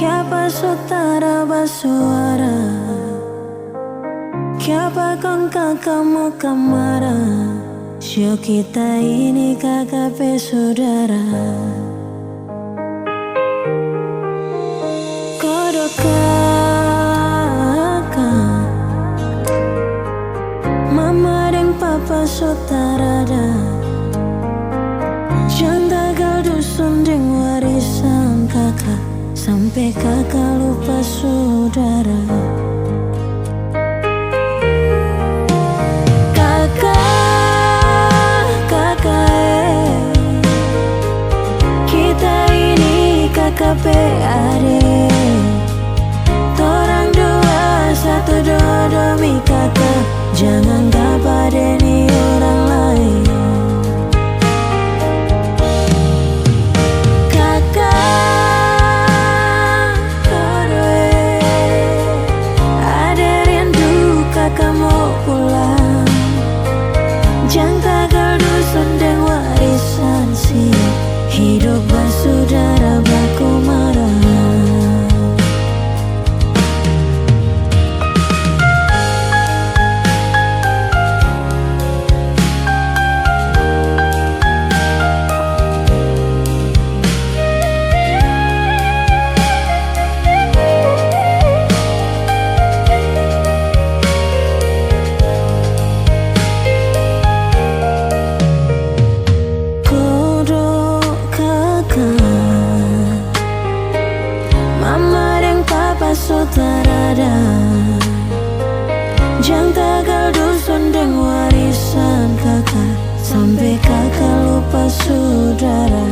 Kiapa sutara basuara, kiapa kong kakakmu kamara. Sio kita ini kakak saudara. Kodok kakak, mama dan papa sotarada. Jangan gagal dusun deng warisan kakak, sampai kakak lupa saudara. KPAD Torang dua satu demi kakak, jangan kapadeni orang lain. Kakak kodwe, ada rindu kakak mau pulang. Jangan tagal dusun dan warisan sih, hidup bersaudara baku marah. Mama dan papa sotarada, jangan tagal dusun dan warisan kakak, sampai kakak lupa saudara.